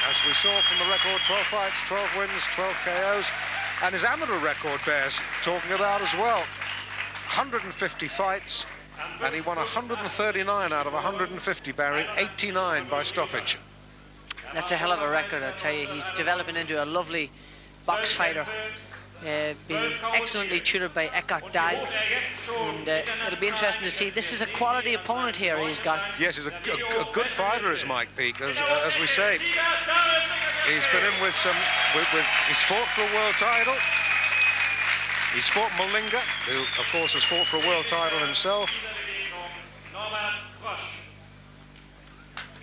as we saw from the record, 12 fights, 12 wins, 12 KOs, and his amateur record bears talking about as well. 150 fights, and he won 139 out of 150, Barry, 89 by stoppage. That's a hell of a record, I tell you. He's developing into a lovely box fighter, being excellently tutored by Eckhart Dag, and it'll be interesting to see. This is a quality opponent here he's got. Yes, he's a good fighter, is Mike Peake, as we say. He's been in with some, he's fought for a world title. He's fought Malinga, who of course has fought for a world title himself.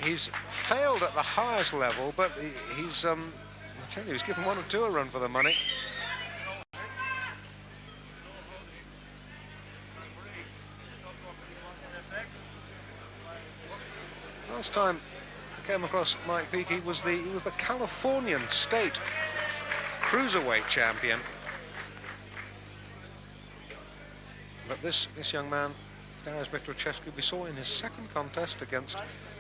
He's failed at the highest level, but he's, I tell you, he's given one or two a run for the money. Last time I came across Mike Peake, he was the Californian state cruiserweight champion. But this young man, Dariusz Michalczewski, we saw in his second contest against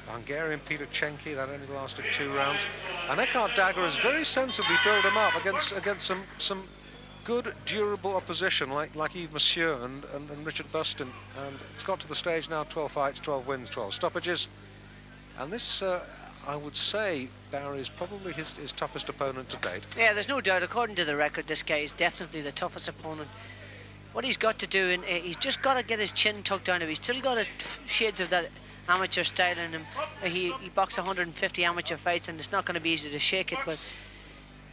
Hungarian Peter Chenki, that only lasted 2 rounds. And Eckhart Dagger has very sensibly built him up against some good, durable opposition like Yves Monsieur and Richard Buston. And it's got to the stage now, 12 fights, 12 wins, 12 stoppages. And this, I would say, Barry, is probably his toughest opponent to date. Yeah, there's no doubt. According to the record, this guy is definitely the toughest opponent. What he's got to do, and he's just got to get his chin tucked down. He's still got shades of that amateur style in him. He boxed 150 amateur fights, and it's not going to be easy to shake it. But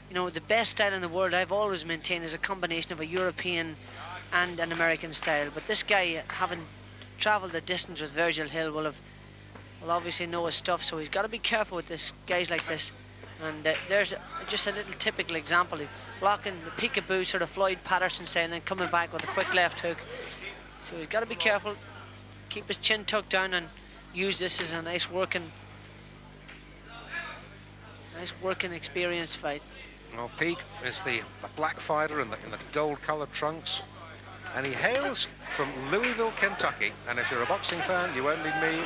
you know, the best style in the world, I've always maintained, is a combination of a European and an American style. But this guy, having travelled the distance with Virgil Hill, will obviously know his stuff. So he's got to be careful with this guys like this. And there's just a little typical example. Blocking the peekaboo sort of Floyd Patterson style, and then coming back with a quick left hook. So he's got to be careful, keep his chin tucked down, and use this as a nice working experience fight. Well, Peake is the black fighter in the gold-coloured trunks, and he hails from Louisville, Kentucky. And if you're a boxing fan, you won't need me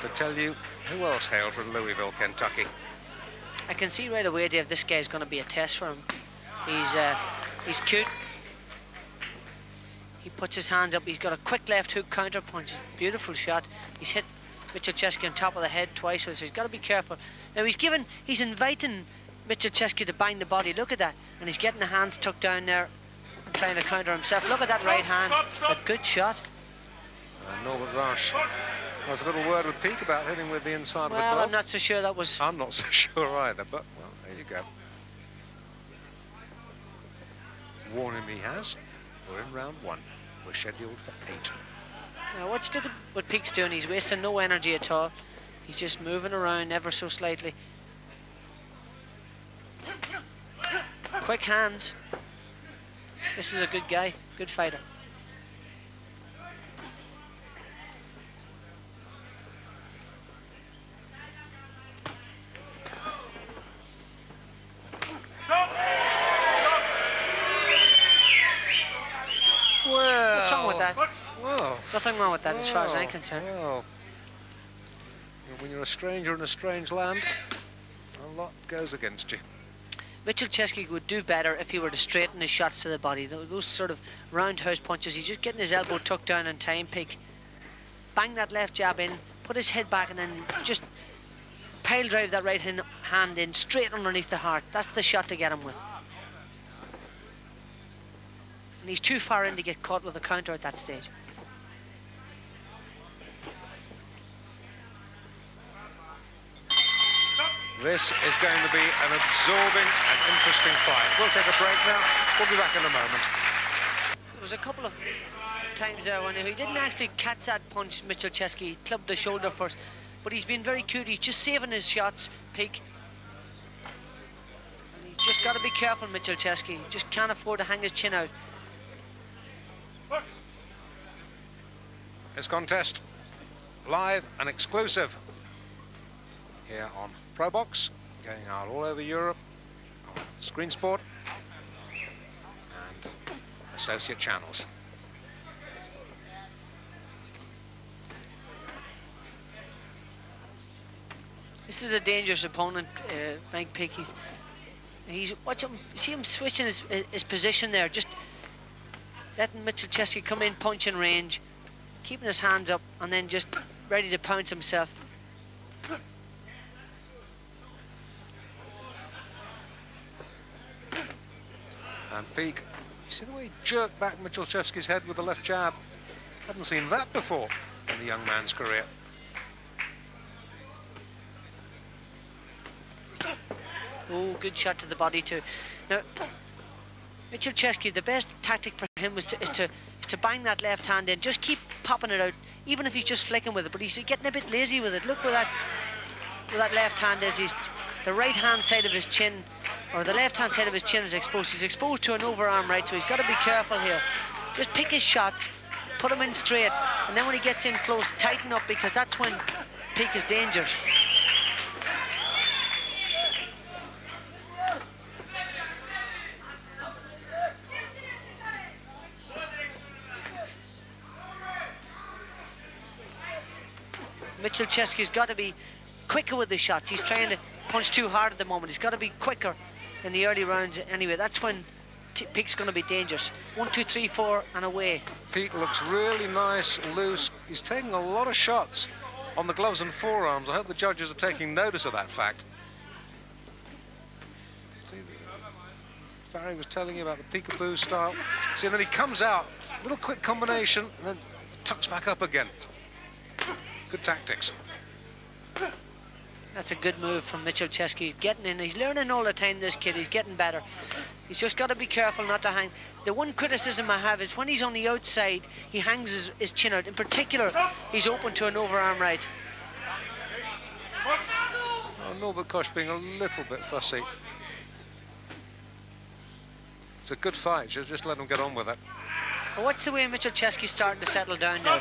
to tell you who else hailed from Louisville, Kentucky. I can see right away, Dave, this guy is going to be a test for him. He's cute. He puts his hands up. He's got a quick left hook counter punch. Beautiful shot. He's hit Michalczewski on top of the head twice, so he's got to be careful. Now he's inviting Michalczewski to bang the body. Look at that, and he's getting the hands tucked down there and trying to counter himself. Look at that right hand. A good shot. Norbert Rush has a little word with Peake about hitting with the inside of the glove. Well, I'm not so sure that was. I'm not so sure either, but well, there you go. Warning he has. We're in round 1. We're scheduled for 8. Now look at what Peake's doing. He's wasting no energy at all. He's just moving around ever so slightly. Quick hands. This is a good guy, good fighter. Well, what's wrong with that? Well, nothing wrong with that as far as I'm concerned. Well, when you're a stranger in a strange land, a lot goes against you. Michalczewski would do better if he were to straighten his shots to the body. Those sort of roundhouse punches, he's just getting his elbow tucked down in time. Peake. Bang that left jab in, put his head back, and then just pile drive that right hand in straight underneath the heart. That's the shot to get him with. And he's too far in to get caught with a counter at that stage. This is going to be an absorbing and interesting fight. We'll take a break now. We'll be back in a moment. There was a couple of times there when he didn't actually catch that punch, Michalczewski. He clubbed the shoulder first. But he's been very cute. He's just saving his shots, Peake. And he's just got to be careful, Michalczewski. He just can't afford to hang his chin out. This contest, live and exclusive, here on ProBox, going out all over Europe, on Screen Sport and associate channels. This is a dangerous opponent, Mike Peake. He's watch him. See him switching his position there, just letting Michalczewski come in, punch in range, keeping his hands up, and then just ready to pounce himself. And Peake, you see the way he jerked back Michalczewski's head with the left jab? Haven't seen that before in the young man's career. Oh, good shot to the body too. Now, Michalczewski, the best tactic for him is to bang that left hand in. Just keep popping it out, even if he's just flicking with it. But he's getting a bit lazy with it. Look where that left hand is. The right hand side of his chin, or the left hand side of his chin is exposed. He's exposed to an overarm right, so he's got to be careful here. Just pick his shots, put them in straight, and then when he gets in close, tighten up, because that's when Peake is dangerous. Michalczewski's got to be quicker with the shots. He's trying to punch too hard at the moment. He's got to be quicker in the early rounds anyway. That's when Peake's going to be dangerous. 1, 2, 3, 4, and away. Peake looks really nice, loose. He's taking a lot of shots on the gloves and forearms. I hope the judges are taking notice of that fact. See, Barry was telling you about the peekaboo style. See, and then he comes out, little quick combination, and then tucks back up again. Good tactics. That's a good move from Michalczewski. He's getting in. He's learning all the time, this kid. He's getting better. He's just got to be careful not to hang. The one criticism I have is when he's on the outside, he hangs his chin out. In particular, he's open to an overarm right. Oh, Norbert Koch being a little bit fussy. It's a good fight. Just let him get on with it. Well, what's the way Michalczewski's starting to settle down now?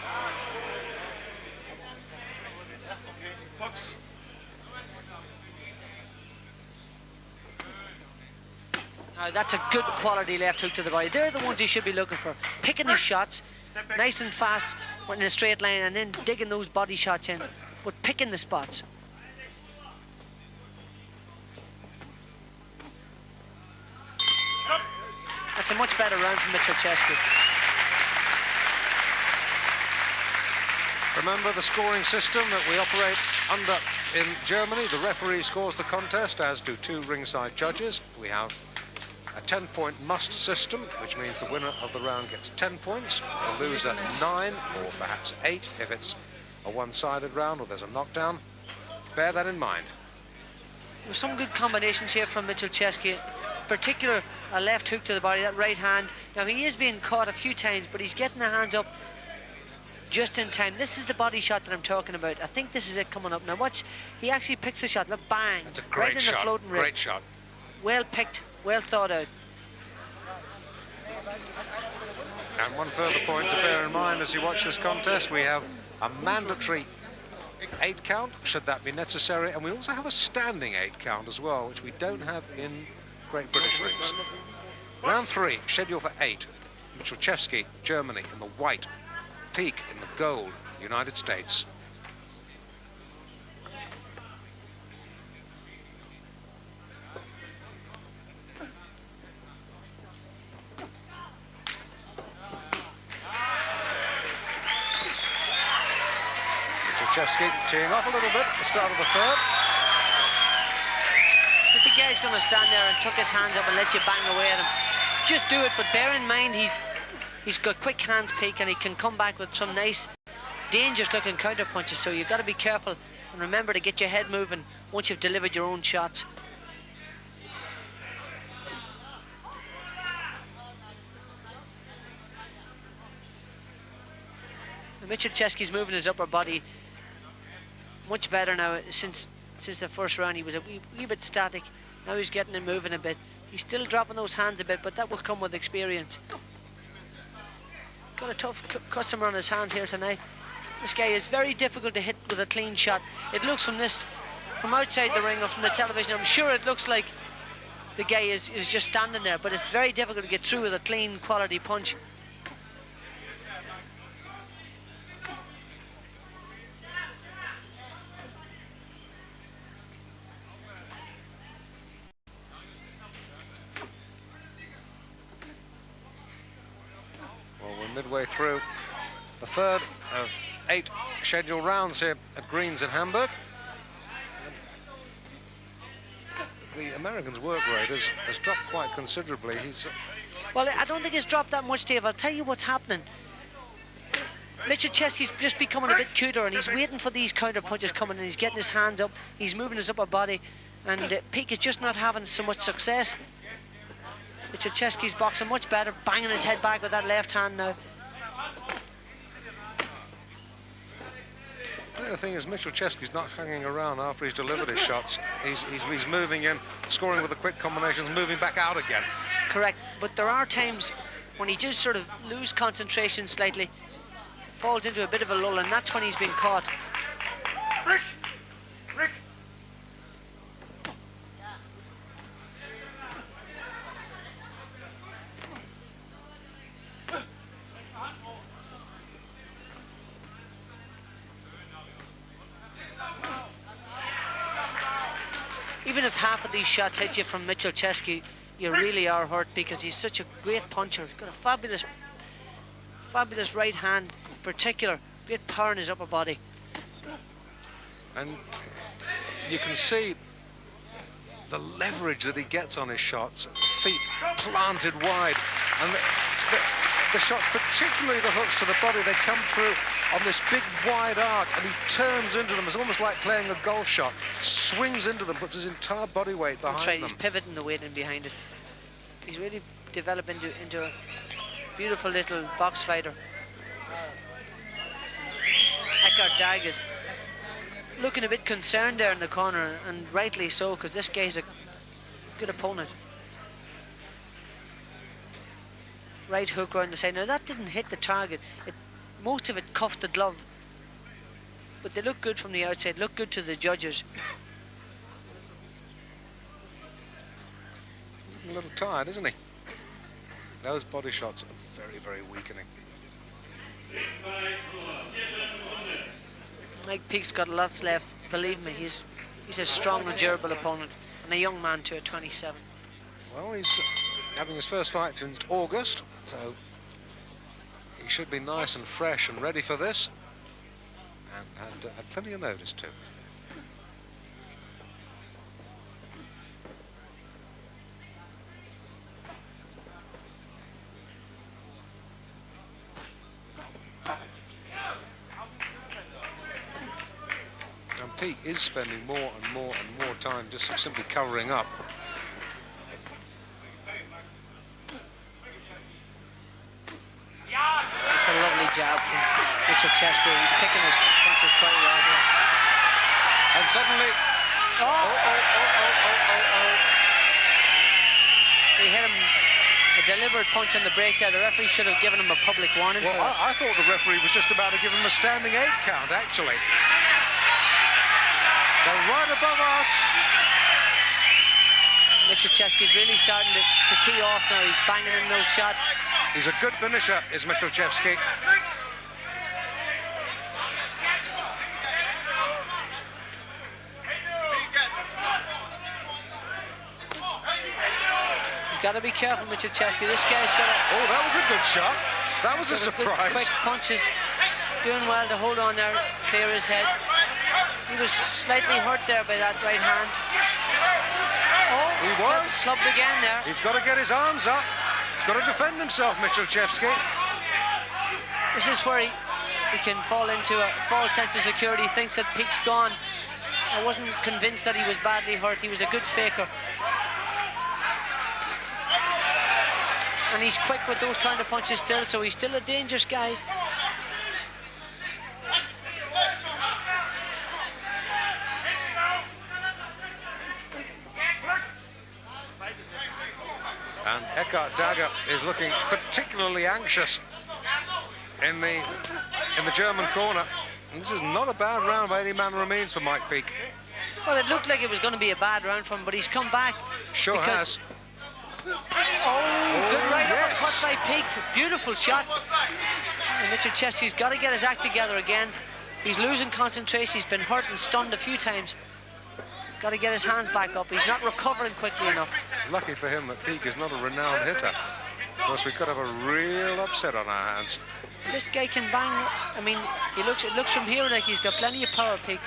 Now that's a good quality left hook to the body. They're the ones he should be looking for. Picking his shots, nice and fast, in a straight line, and then digging those body shots in, but picking the spots. That's a much better round from Michalczewski. Remember the scoring system that we operate under in Germany. The referee scores the contest, as do 2 ringside judges. We have a 10-point must system, which means the winner of the round gets 10 points, the loser 9, or perhaps 8 if it's a one-sided round or there's a knockdown. Bear that in mind. There's some good combinations here from Michalczewski, in particular a left hook to the body, that right hand. Now he is being caught a few times, but he's getting the hands up just in time. This is the body shot that I'm talking about. I think this is it coming up now. Watch, he actually picks the shot. Look, bang! That's a great right in shot. The floating rib. Great shot. Well picked, well thought out. And one further point to bear in mind as you watch this contest, we have a mandatory 8 count, should that be necessary, and we also have a standing 8 count as well, which we don't have in Great British rings. Round 3, scheduled for 8. Michalczewski, Germany, in the white. Peake in the gold, United States. Michalczewski teeing off a little bit at the start of the third. If the guy's going to stand there and tuck his hands up and let you bang away at him, just do it, but bear in mind he's got quick hands, Peake, and he can come back with some nice, dangerous-looking counter punches, so you've got to be careful and remember to get your head moving once you've delivered your own shots. Michalczewski's moving his upper body much better now. Since the first round he was a wee bit static. Now he's getting it moving a bit. He's still dropping those hands a bit, but that will come with experience. Got a tough customer on his hands here tonight. This guy is very difficult to hit with a clean shot. It looks from outside the ring or from the television, I'm sure it looks like the guy is just standing there, but it's very difficult to get through with a clean quality punch. midway through the third of 8 scheduled rounds here at Greens in Hamburg. The American's work rate has dropped quite considerably. Well, I don't think it's dropped that much, Dave. I'll tell you what's happening. Michalczewski's just becoming a bit cuter, and he's waiting for these counter punches coming, and he's getting his hands up, he's moving his upper body, and Peak is just not having so much success. Michalczewski's boxing much better, banging his head back with that left hand now. The other thing is Michalczewski's not hanging around after he's delivered his shots. He's moving in, scoring with the quick combinations, moving back out again. Correct, but there are times when he just sort of lose concentration slightly, falls into a bit of a lull, and that's when he's been caught. Rick! Even if half of these shots hit you from Michalczewski, you really are hurt, because he's such a great puncher. He's got a fabulous right hand in particular, great power in his upper body. And you can see the leverage that he gets on his shots, feet planted wide, and the shots, particularly the hooks to the body, they come through on this big wide arc, and he turns into them. It's almost like playing a golf shot. Swings into them, puts his entire body weight behind them. That's right, he's pivoting the weight in behind it. He's really developed into a beautiful little box fighter. Eckhart Dag is looking a bit concerned there in the corner, and rightly so, because this guy's a good opponent. Right hook round the side. Now that didn't hit the target. Most of it cuffed the glove, but they look good from the outside, look good to the judges. A little tired, isn't he? Those body shots are very, very weakening. Mike Peake's got lots left, believe me. He's a strong and durable opponent, and a young man too at 27. Well, he's having his first fight since August, so he should be nice and fresh and ready for this, and had plenty of notice too. And Peake is spending more and more and more time just simply covering up. It's a lovely jab from Michalczewski. He's picking his punches quite well there. And suddenly, He hit him a deliberate punch on the break there. The referee should have given him a public warning. well, I thought the referee was just about to give him a standing 8 count, actually. They're right above us. Michalczewski's really starting to tee off now. He's banging in those shots. He's a good finisher, is Michalczewski. He's got to be careful, Michalczewski. This guy's got to... Oh, that was a good shot. That was a surprise. Quick punches. Doing well to hold on there, clear his head. He was slightly hurt there by that right hand. Oh, He was. Clubbed again there. He's got to get his arms up. He's got to defend himself, Michalczewski. This is where he can fall into a false sense of security. He thinks that Peake's gone. I wasn't convinced that he was badly hurt. He was a good faker. And he's quick with those kind of punches still, so he's still a dangerous guy. And Eckhart Dagger is looking particularly anxious in the German corner. And this is not a bad round by any manner of means for Mike Peake. Well, it looked like it was going to be a bad round for him, but he's come back. Sure has. Oh, good right yes. uppercut by Peake. Beautiful shot. And Michalczewski's got to get his act together again. He's losing concentration. He's been hurt and stunned a few times. Got to get his hands back up. He's not recovering quickly enough. Lucky for him that Peake is not a renowned hitter. Of course, we could have a real upset on our hands. This guy can bang. I mean, it looks from here like he's got plenty of power, Peak.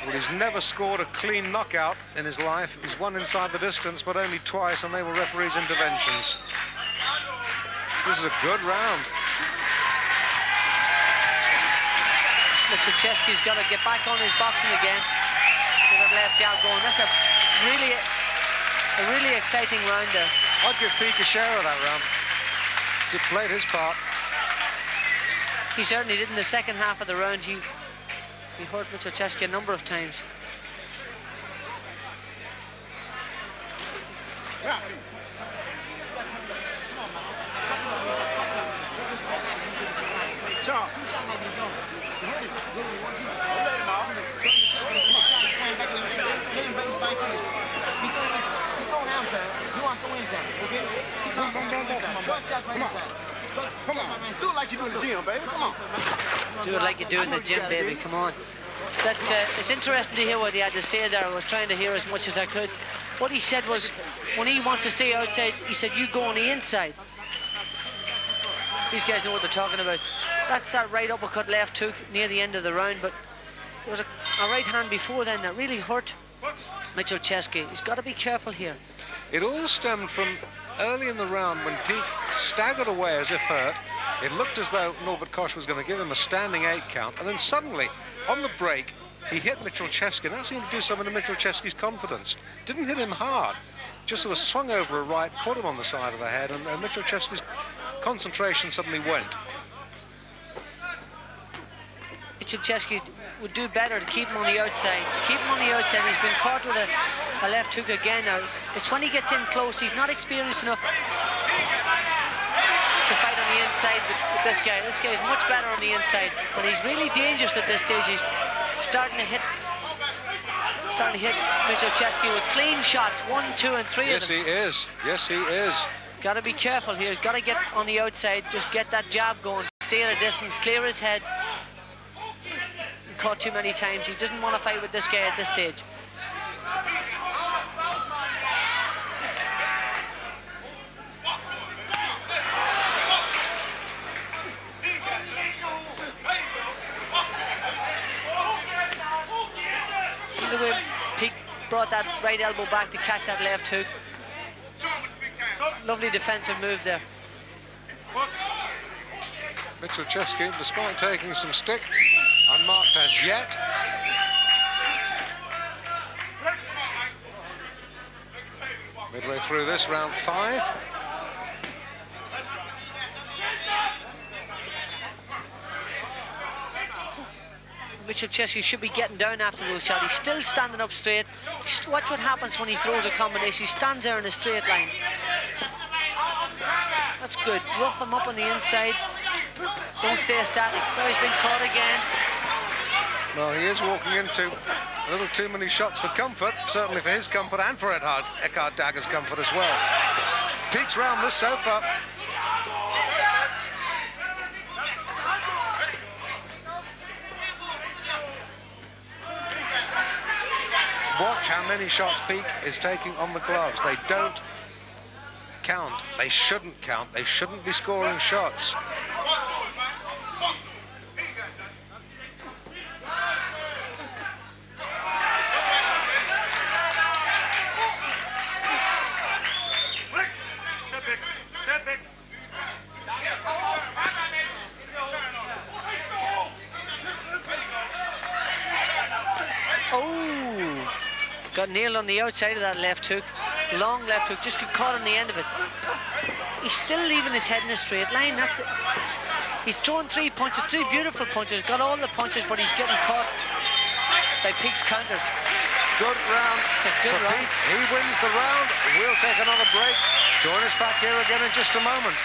Well, he's never scored a clean knockout in his life. He's won inside the distance, but only twice, and they were referees' interventions. This is a good round. Michalczewski's got to get back on his boxing again. Get that left jab going. That's a really exciting round there. I'd give Peak a share of that round. He played his part. He certainly did in the second half of the round. He hurt Michalczewski a number of times. Come on, do it like you do in the gym, baby. Come on. Do it like you do in the gym, baby. Come on. That's it's interesting to hear what he had to say there. I was trying to hear as much as I could. What he said was, when he wants to stay outside, he said, you go on the inside. These guys know what they're talking about. That's that right uppercut left hook near the end of the round, but there was a right hand before then that really hurt Michalczewski. He's got to be careful here. It all stemmed from early in the round when Peak staggered away as if hurt. It looked as though Norbert Koch was going to give him a standing 8 count, and then suddenly, on the break, he hit Michalczewski, and that seemed to do something to Michalczewski's confidence. Didn't hit him hard, just sort of swung over a right, caught him on the side of the head, and Michalczewski's concentration suddenly went. Michalczewski would do better to keep him on the outside. Keep him on the outside. He's been caught with a left hook again now. It's when he gets in close, he's not experienced enough to fight on the inside with this guy. This guy is much better on the inside, but he's really dangerous at this stage. He's starting to hit Michalczewski with clean shots, 1, 2, and 3 Yes, of them. he is. Yes, he is. Got to be careful here. He's got to get on the outside, just get that jab going, stay at a distance, clear his head. Caught too many times. He doesn't want to fight with this guy at this stage. See the way Peak brought that right elbow back to catch that left hook. Lovely defensive move there. Michalczewski, despite taking some stick, unmarked as yet. Midway through this, round 5. Michalczewski should be getting down after those shots. He's still standing up straight. Just watch what happens when he throws a combination. He stands there in a straight line. That's good. Rough him up on the inside. Don't stay static. Now he's been caught again. Well, he is walking into a little too many shots for comfort, certainly for his comfort and for Eckhard Dagger's comfort as well. Peak's round this so far. Watch how many shots Peak is taking on the gloves. They don't count. They shouldn't count. They shouldn't be scoring shots. Oh, got nailed on the outside of that left hook. Long left hook, just got caught on the end of it. He's still leaving his head in a straight line. That's it. He's thrown 3 punches, 3 beautiful punches, got all the punches, but he's getting caught by Peak's counters. Good round It's a good for round. Peak. He wins the round. We'll take another break. Join us back here again in just a moment.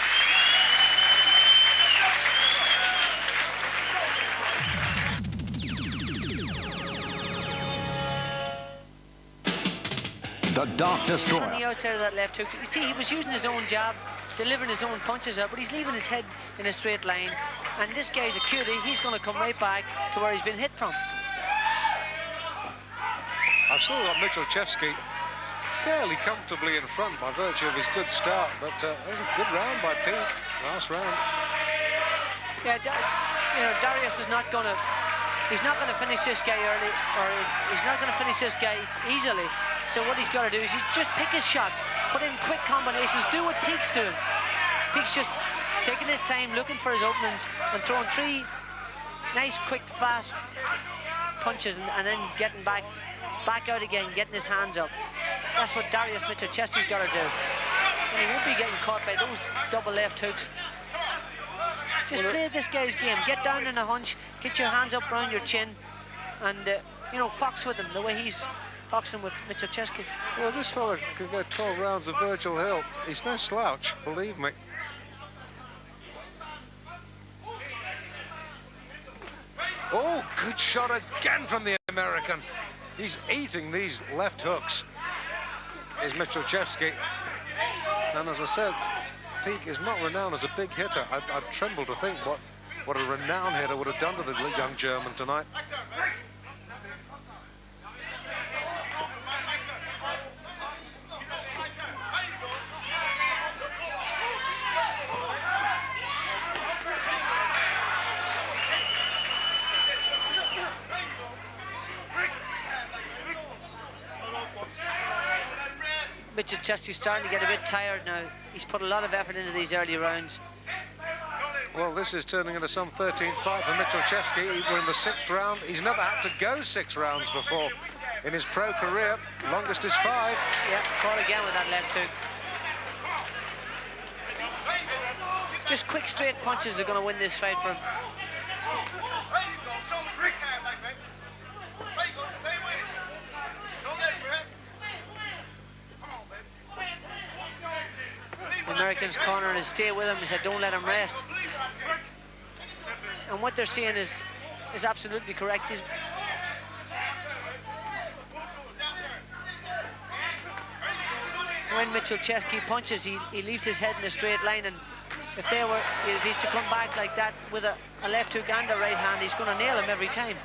The Dark On Destroyer. the outside of that left hook. You see, he was using his own jab, delivering his own punches out, but he's leaving his head in a straight line. And this guy's a cutie. He's going to come right back to where he's been hit from. I've still got Michalczewski fairly comfortably in front by virtue of his good start, but it was a good round by Peak, last round. Yeah, you know, Dariusz is not going to. He's not going to finish this guy early, or he's not going to finish this guy easily. So what he's got to do is just pick his shots, put in quick combinations, do what Peak's doing. Peak's just taking his time, looking for his openings, and throwing 3 nice, quick, fast punches, and then getting back out again, getting his hands up. That's what Dariusz Michalczewski's got to do. And he won't be getting caught by those double left hooks. Just play this guy's game. Get down in a hunch, get your hands up around your chin, and you know, fox with him the way he's foxing with Michalczewski. Well, this fella could go 12 rounds of Virgil Hill. He's no slouch, believe me. Oh, good shot again from the American. He's eating these left hooks, is Michalczewski. And as I said, Peak is not renowned as a big hitter. I'd tremble to think what a renowned hitter would have done to the young German tonight. Michalczewski's starting to get a bit tired now. He's put a lot of effort into these early rounds. Well, this is turning into some 13th fight for Michalczewski. We're in the 6th round. He's never had to go 6 rounds before in his pro career. Longest is 5. Yeah, caught again with that left hook. Just quick straight punches are going to win this fight for him. The American's corner is stay with him. He said, don't let him rest. And what they're saying is absolutely correct. When Michalczewski punches, he leaves his head in a straight line, and if he's to come back like that with a left hook and a right hand, he's going to nail him every time.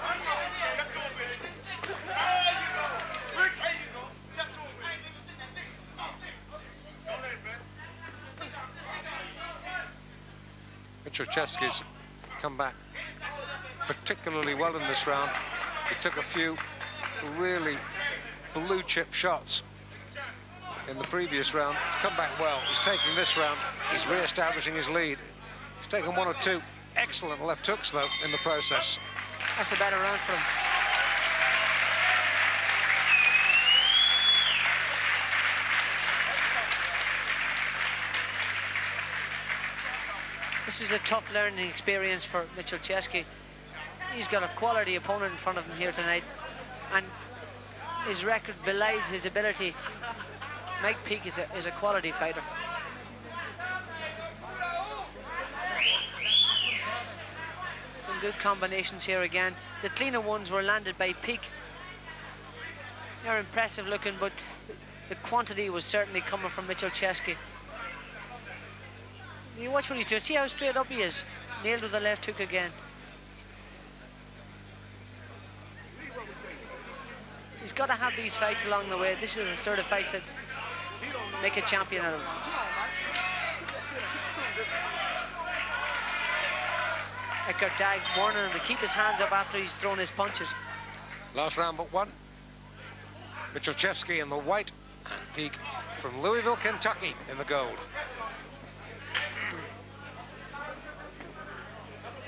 Michalczewski's come back particularly well in this round. He took a few really blue chip shots in the previous round. He's come back well. He's taking this round. He's re-establishing his lead. He's taken 1 or 2 excellent left hooks, though, in the process. That's a better round for him. This is a tough learning experience for Michalczewski. He's got a quality opponent in front of him here tonight, and his record belies his ability. Mike Peak is a quality fighter. Some good combinations here again. The cleaner ones were landed by Peak. They're impressive looking, but the quantity was certainly coming from Michalczewski. You watch what he's doing. See how straight up he is. Nailed with the left hook again. He's got to have these fights along the way. This is the sort of fights that make a champion out of him. Eckhart Dag warning him to keep his hands up after he's thrown his punches. Last round but 1. Michalczewski in the white, and Peak from Louisville, Kentucky in the gold.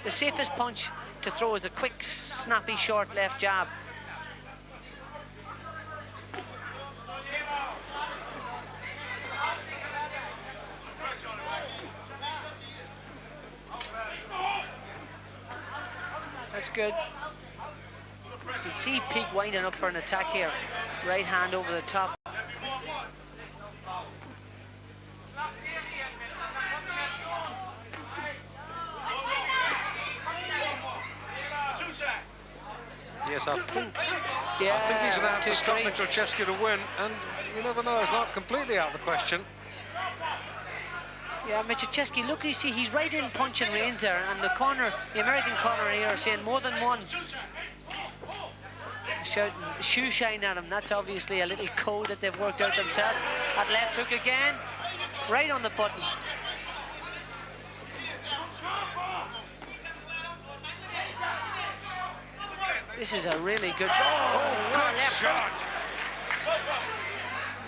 The safest punch to throw is a quick, snappy, short left jab. That's good. You can see Peak winding up for an attack here. Right hand over the top. Yes, I think he's Yeah, going to have to stop 2-3. Michalczewski to win, and you never know, it's not completely out of the question. Yeah, Michalczewski, look, you see, he's right in punching range there, and the corner, the American corner here, are saying more than one. shouting shoe shine at him. That's obviously a little code that they've worked out themselves. At left hook again, right on the button. This is a really good. Good shot.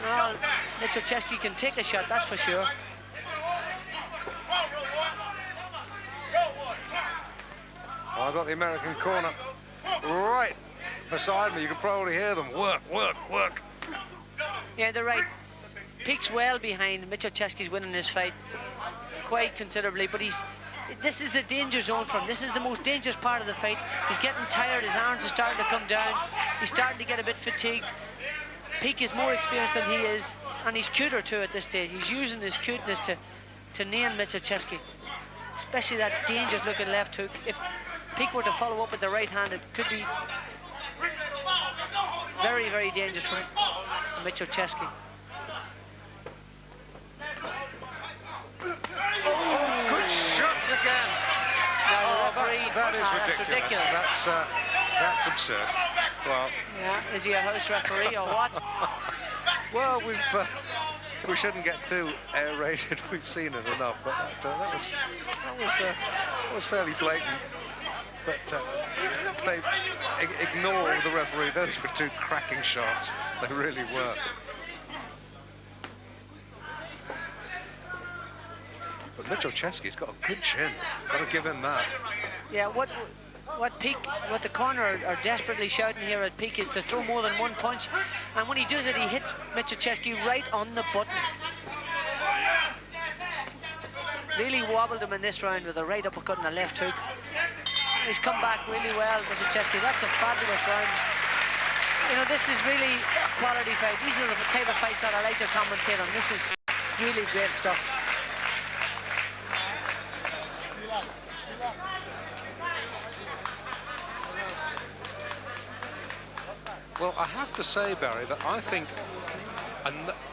Well, Michalczewski can take a shot, that's for sure. I've got the American corner right beside me. You can probably hear them. Work, work, work. Yeah, they're right. Peake's well behind. Michalczewski's winning this fight quite considerably, but this is the danger zone for him. This is the most dangerous part of the fight. He's getting tired. His arms are starting to come down. He's starting to get a bit fatigued. Peake is more experienced than he is, and he's cuter too at this stage. He's using his cuteness to nail Michalczewski, especially that dangerous looking left hook. If Peake were to follow up with the right hand, it could be very, very dangerous for Michalczewski. Good shots again. That is ridiculous. That's absurd. Well, yeah, is he a house referee or what? Well, we shouldn't get too air-rated. We've seen it enough, but that was fairly blatant. But they ignored the referee. Those were two cracking shots. They really were. But Michalczewski's got a good chin. Got to give him that. Yeah, what the corner are desperately shouting here at Peake is to throw more than one punch, and when he does it, he hits Michalczewski right on the button. Really wobbled him in this round with a right uppercut and a left hook. He's come back really well, Michalczewski. That's a fabulous round. You know, this is really a quality fight. These are the type of fights that I like to commentate on. This is really great stuff. Well, I have to say, Barry, that I think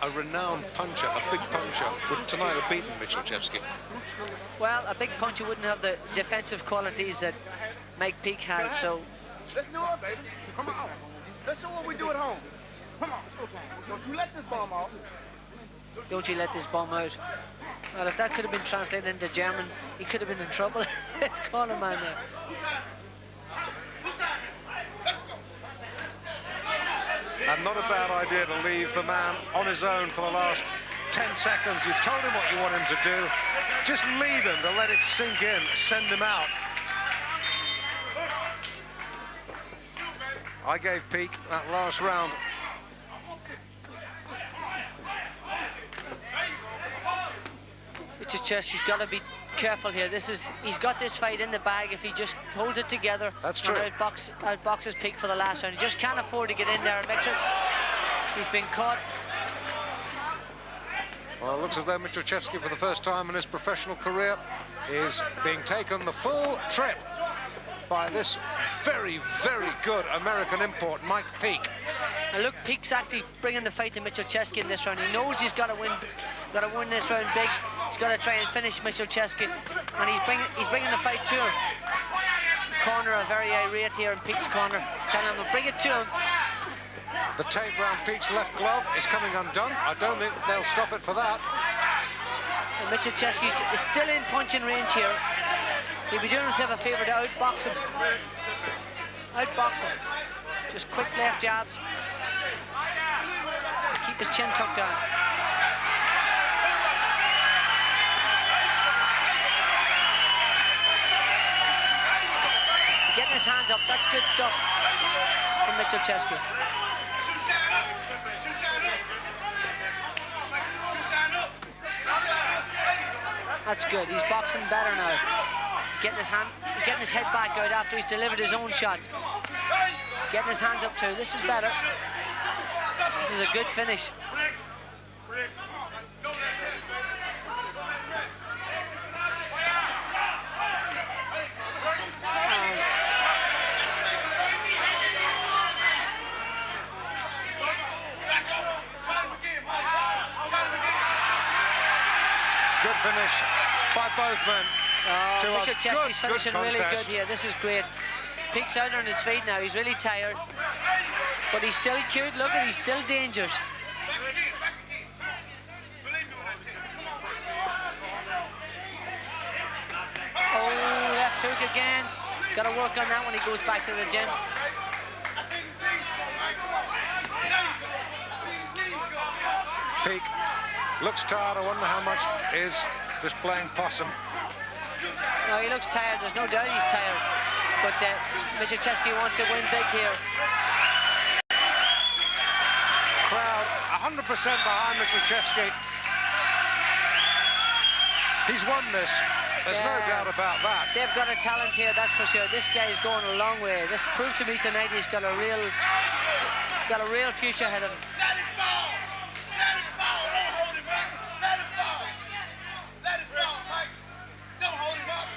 a renowned puncher, a big puncher, would tonight have beaten Michalczewski. Well, a big puncher wouldn't have the defensive qualities that Mike Peake has, so... Let's do it, baby. Come on. Let's show what we do at home. Come on. Don't you let this bomb out. Don't you let this bomb out. Well, if that could have been translated into German, he could have been in trouble. Let's call him man there. And not a bad idea to leave the man on his own for the last 10 seconds. You've told him what you want him to do. Just leave him to let it sink in. Send him out. I gave Peake that last round. Michalczewski's got to be careful here. He's got this fight in the bag if he just holds it together. That's true. And outboxes Peake for the last round. He just can't afford to get in there and mix it. He's been caught. Well, it looks as though Michalczewski, for the first time in his professional career, is being taken the full trip by this very, very good American import, Mike Peake. And look, Peake's actually bringing the fight to Michalczewski in this round. He knows he's got to win this round big. He's got to try and finish Michalczewski, and he's bringing the fight to him. Corner are very irate here in Peake's corner, telling him to bring it to him. The tape round Peake's left glove is coming undone. I don't think they'll stop it for that. And Michalczewski is still in punching range here. He'll be doing himself a favour to outbox him. Outbox him. Just quick left jabs. Keep his chin tucked down. Getting his hands up, that's good stuff from Michalczewski. That's good, he's boxing better now. Getting his head back out after he's delivered his own shots. Getting his hands up too, this is better. This is a good finish. Good finish by both men. Michalczewski's finishing really good here. This is great. Peak's out on his feet now. He's really tired. But he's still cute. Look at, he's still dangerous. Oh, left hook again. Got to work on that when he goes back to the gym. Peak looks tired. I wonder how much is just playing possum. No, he looks tired. There's no doubt he's tired. But Michalczewski wants to win big here. Crowd 100% behind Michalczewski. He's won this. There's no doubt about that. They've got a talent here, that's for sure. This guy's going a long way. This proved to me tonight he's got a real future ahead of him. Let it fall! Let it fall! Don't hold him up! Let it fall! Let it fall, Mike! Don't hold him up!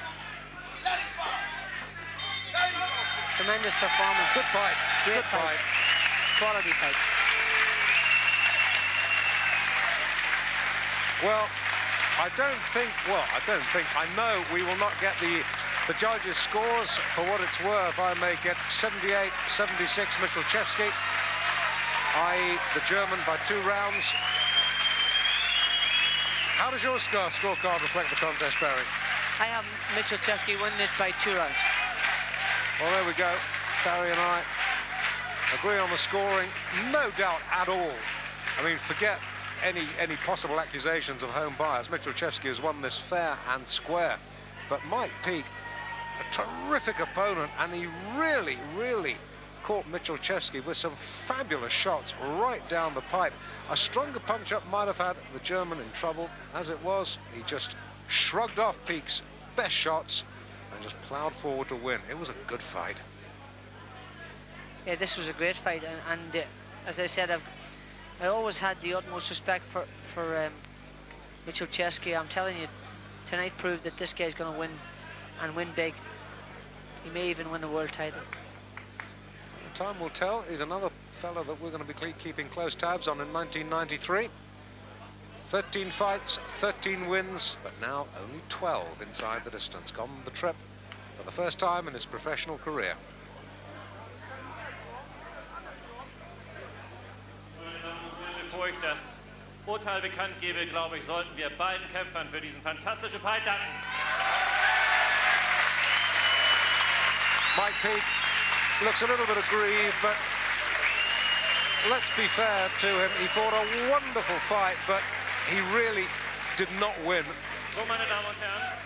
Let it fall! There you go! Tremendous performance. Good fight. Great Good fight. Quality fight. Well, I know we will not get the judges' scores. For what it's worth, I may get 78-76 Michalczewski, i.e. the German by 2 rounds. How does your scorecard reflect the contest, Barry? I have Michalczewski winning it by 2 rounds. Well, there we go. Barry and I agree on the scoring. No doubt at all. I mean, forget any possible accusations of home bias. Michalczewski has won this fair and square. But Mike Peak, a terrific opponent, and he really, really caught Michalczewski with some fabulous shots right down the pipe. A stronger punch-up might have had the German in trouble. As it was, he just shrugged off Peak's best shots and just ploughed forward to win. It was a good fight. Yeah, this was a great fight, and as I said, I always had the utmost respect for Michalczewski. I'm telling you, tonight proved that this guy's going to win, and win big. He may even win the world title. Time will tell. He's another fellow that we're going to be keeping close tabs on in 1993. 13 fights, 13 wins, but now only 12 inside the distance. Gone the trip for the first time in his professional career. Bevor ich das Urteil bekannt gebe, glaube ich, sollten wir beiden Kämpfern für diesen fantastischen Fight danken. Mike Peak looks a little bit aggrieved, but let's be fair to him. He fought a wonderful fight, but he really did not win. So, meine Damen und Herren,